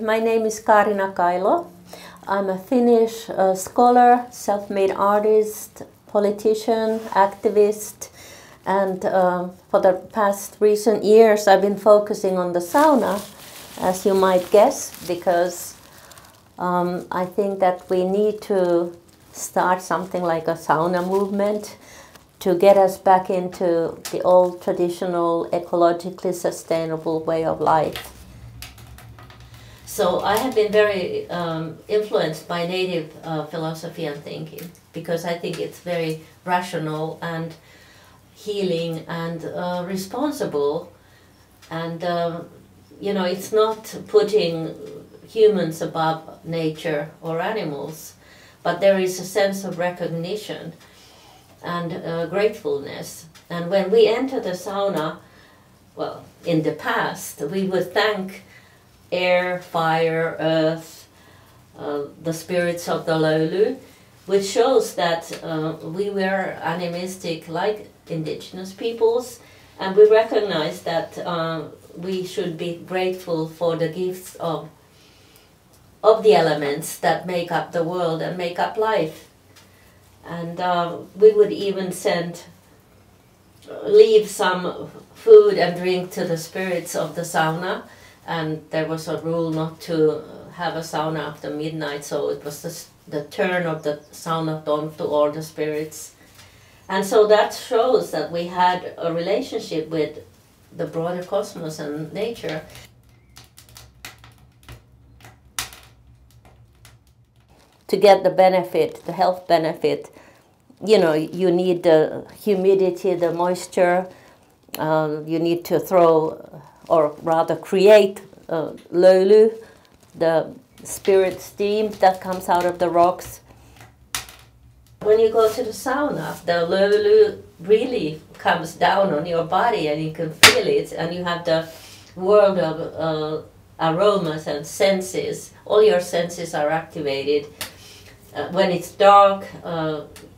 My name is Kaarina Kailo. I'm a Finnish scholar, self-made artist, politician, activist, and for the past recent years I've been focusing on the sauna, as you might guess, because I think that we need to start something like a sauna movement to get us back into the old traditional, ecologically sustainable way of life. So I have been very influenced by native philosophy and thinking, because I think it's very rational and healing and responsible, and you know, it's not putting humans above nature or animals, but there is a sense of recognition and gratefulness. And when we enter the sauna, well, in the past, we would thank air, fire, earth, the spirits of the Laulu, which shows that we were animistic like indigenous peoples, and we recognize that we should be grateful for the gifts of the elements that make up the world and make up life. And we would even leave some food and drink to the spirits of the sauna. And there was a rule not to have a sauna after midnight, so it was the turn of the saunaton to all the spirits. And so that shows that we had a relationship with the broader cosmos and nature. To get the benefit, the health benefit, you know, you need the humidity, the moisture, you need to throw, or rather create Laulu, the spirit steam that comes out of the rocks. When you go to the sauna, the Laulu really comes down on your body and you can feel it, and you have the world of aromas and senses. All your senses are activated. When it's dark,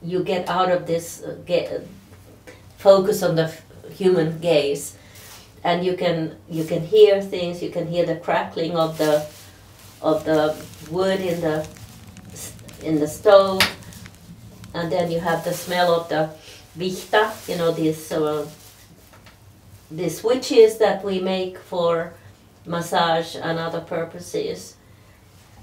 you get out of this focus on the human gaze, and you can hear things. You can hear the crackling of the wood in the stove, and then you have the smell of the vihta, you know, these switches that we make for massage and other purposes.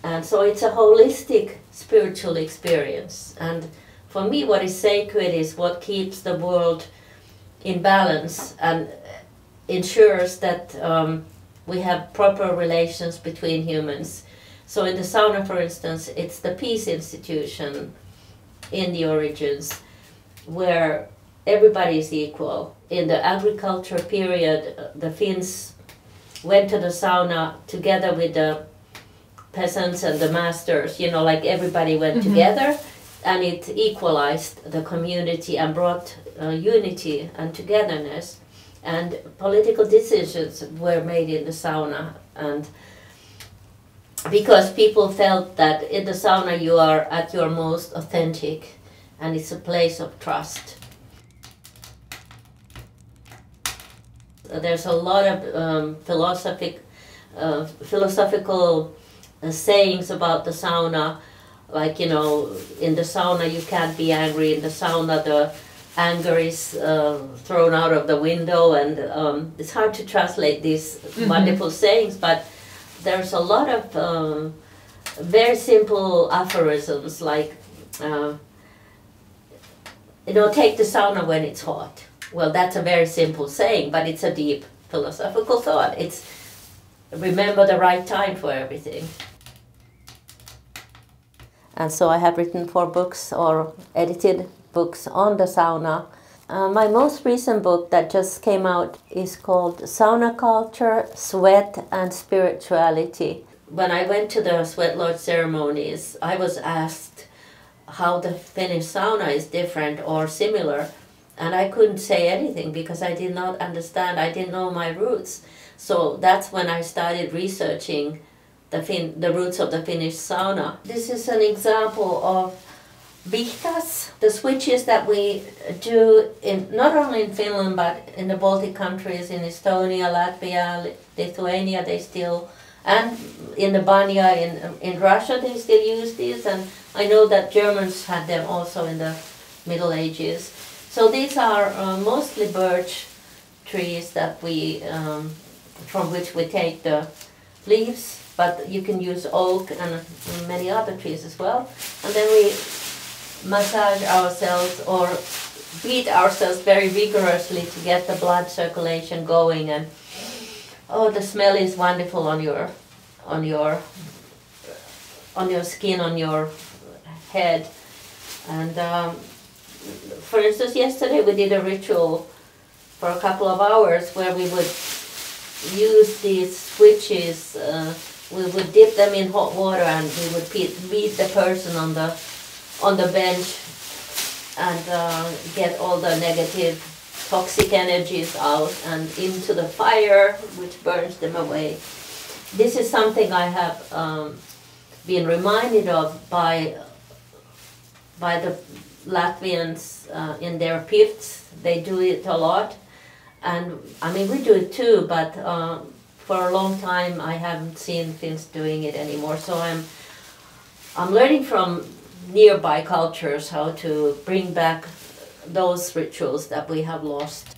And so it's a holistic spiritual experience. And for me, what is sacred is what keeps the world in balance and ensures that we have proper relations between humans. So in the sauna, for instance, it's the peace institution in the origins, where everybody is equal. In the agriculture period, the Finns went to the sauna together with the peasants and the masters, you know, like everybody went together, and it equalized the community and brought unity and togetherness. And political decisions were made in the sauna, and because people felt that in the sauna you are at your most authentic, and it's a place of trust. There's a lot of philosophical sayings about the sauna, like, you know, in the sauna you can't be angry. In the sauna the anger is thrown out of the window, and it's hard to translate these wonderful sayings, but there's a lot of very simple aphorisms, like, you know, take the sauna when it's hot. Well, that's a very simple saying, but it's a deep philosophical thought. It's remember the right time for everything. And so I have written 4 books or edited books on the sauna. My most recent book that just came out is called Sauna Culture, Sweat and Spirituality. When I went to the Sweat Lodge ceremonies, I was asked how the Finnish sauna is different or similar, and I couldn't say anything because I did not understand. I didn't know my roots. So that's when I started researching the roots of the Finnish sauna. This is an example of vihtas, the switches that we do not only in Finland but in the Baltic countries, in Estonia, Latvia, Lithuania. They still And in the banya in Russia they still use these, and I know that Germans had them also in the Middle Ages. So these are mostly birch trees that we, from which we take the leaves, but you can use oak and many other trees as well. And then we massage ourselves or beat ourselves very vigorously to get the blood circulation going, and oh, the smell is wonderful on your skin, on your head. And for instance, yesterday we did a ritual for a couple of hours where we would use these switches. We would dip them in hot water and we would beat the person on the bench and get all the negative toxic energies out and into the fire, which burns them away. This is something I have been reminded of by the Latvians in their pifts. They do it a lot, and I mean we do it too, but for a long time I haven't seen Finns doing it anymore. So I'm learning from nearby cultures how to bring back those rituals that we have lost.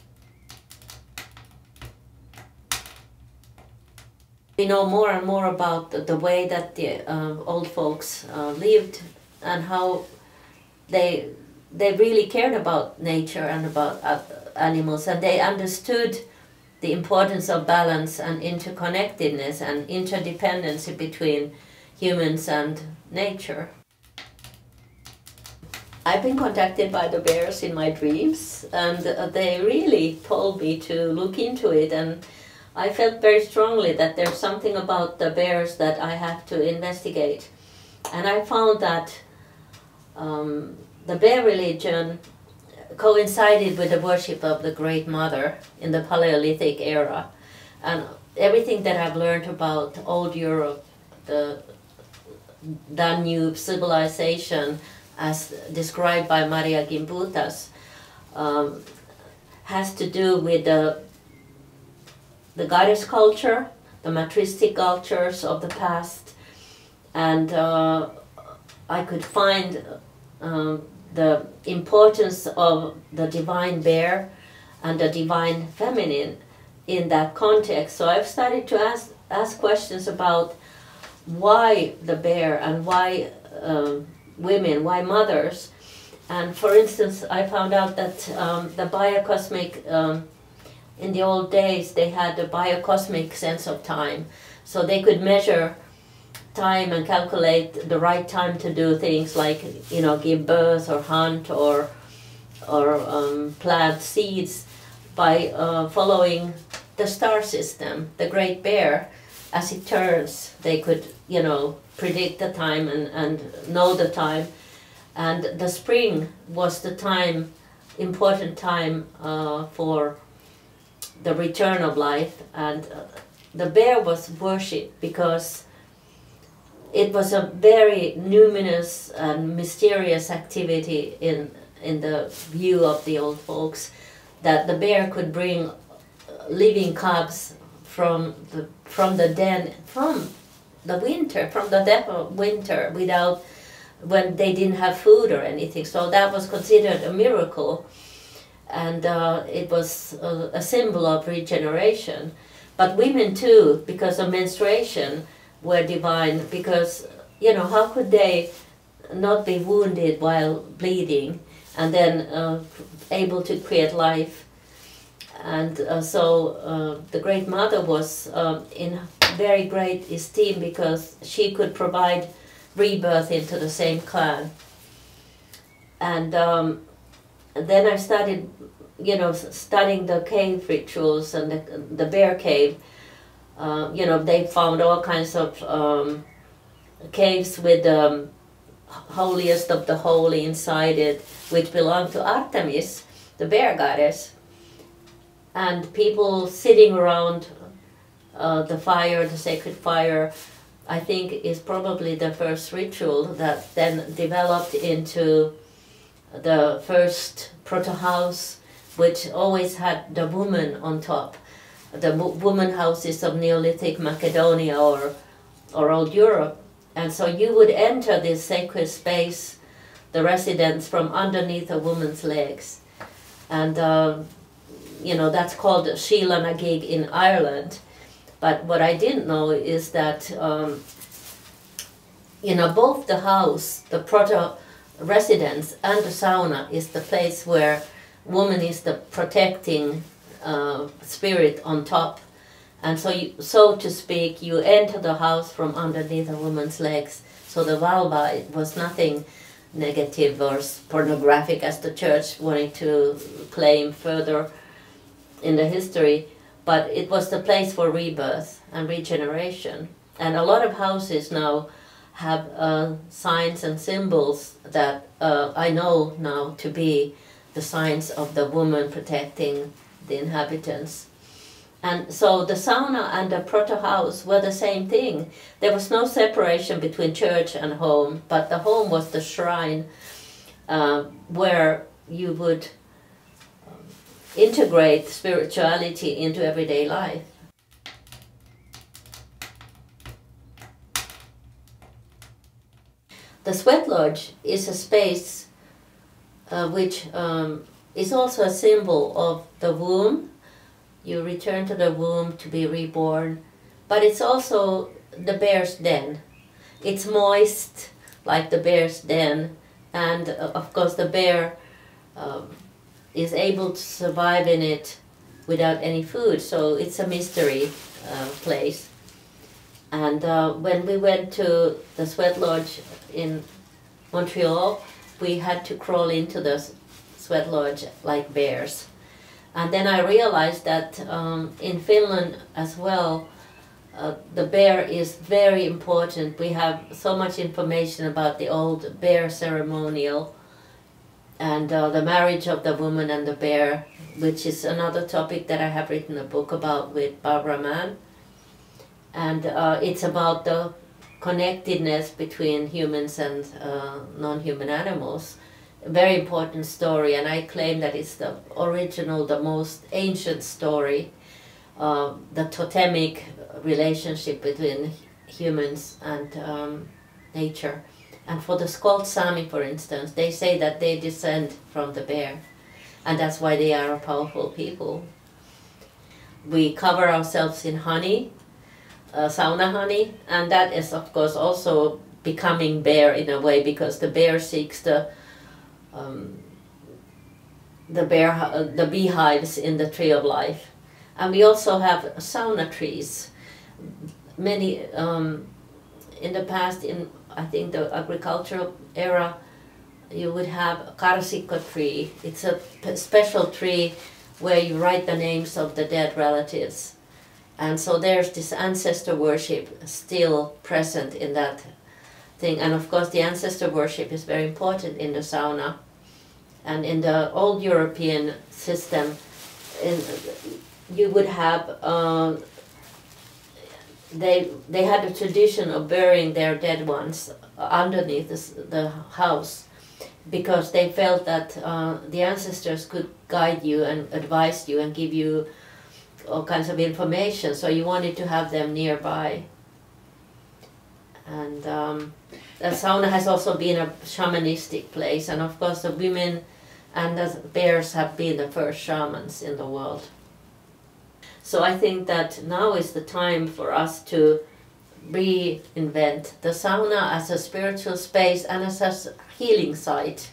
We know more and more about the way that the old folks lived and how they really cared about nature and about animals, and they understood the importance of balance and interconnectedness and interdependency between humans and nature. I've been contacted by the bears in my dreams, and they really told me to look into it, and I felt very strongly that there's something about the bears that I have to investigate. And I found that the bear religion coincided with the worship of the Great Mother in the Paleolithic era. And everything that I've learned about old Europe, the Danube civilization, as described by Maria Gimbutas, has to do with the goddess culture, the matristic cultures of the past, and I could find the importance of the divine bear and the divine feminine in that context. So I've started to ask questions about why the bear and why women, why mothers. And for instance, I found out that the biocosmic, in the old days, they had a biocosmic sense of time. So they could measure time and calculate the right time to do things like, you know, give birth or hunt or plant seeds by following the star system, the Great Bear. As it turns, they could, you know, predict the time and know the time. And the spring was the time, important time for the return of life. And the bear was worshipped because it was a very numinous and mysterious activity in the view of the old folks, that the bear could bring living cubs from the den, from the depth of winter, without, when they didn't have food or anything. So that was considered a miracle, and it was a symbol of regeneration. But women too, because of menstruation, were divine, because, you know, how could they not be wounded while bleeding and then able to create life? And so the Great Mother was in very great esteem because she could provide rebirth into the same clan. And then I started, you know, studying the cave rituals and the bear cave. You know, they found all kinds of caves with the holiest of the holy inside it, which belonged to Artemis, the bear goddess. And people sitting around the fire, the sacred fire, I think is probably the first ritual that then developed into the first proto-house, which always had the woman on top. the woman houses of Neolithic Macedonia or Old Europe. And so you would enter this sacred space, the residence, from underneath a woman's legs. And that's called Sheila na gig in Ireland. But what I didn't know is that both the house, the proto-residence, and the sauna is the place where woman is the protecting spirit on top. And so to speak, you enter the house from underneath a woman's legs. So the vulva, it was nothing negative or pornographic as the church wanted to claim further in the history, but it was the place for rebirth and regeneration. And a lot of houses now have signs and symbols that I know now to be the signs of the woman protecting the inhabitants. And so the sauna and the proto-house were the same thing. There was no separation between church and home, but the home was the shrine where you would integrate spirituality into everyday life. The sweat lodge is a space which is also a symbol of the womb. You return to the womb to be reborn, but it's also the bear's den. It's moist like the bear's den, and of course the bear is able to survive in it without any food, so it's a mystery place. And when we went to the sweat lodge in Montreal, we had to crawl into the sweat lodge like bears. And then I realized that in Finland as well, the bear is very important. We have so much information about the old bear ceremonial and the marriage of the woman and the bear, which is another topic that I have written a book about with Barbara Mann. And it's about the connectedness between humans and non-human animals. A very important story, and I claim that it's the original, the most ancient story, the totemic relationship between humans and nature. And for the Skolt Sami, for instance, they say that they descend from the bear, and that's why they are a powerful people. We cover ourselves in honey, sauna honey, and that is of course also becoming bear in a way, because the bear seeks the beehives in the tree of life. And we also have sauna trees. Many in the past, in I think the agricultural era, you would have a karsikko tree. It's a special tree where you write the names of the dead relatives. And so there's this ancestor worship still present in that thing. And of course the ancestor worship is very important in the sauna. And in the old European system, you would have, they had a tradition of burying their dead ones underneath the house, because they felt that the ancestors could guide you and advise you and give you all kinds of information, so you wanted to have them nearby. And the sauna has also been a shamanistic place, and of course the women and the bears have been the first shamans in the world. So I think that now is the time for us to reinvent the sauna as a spiritual space and as a healing site.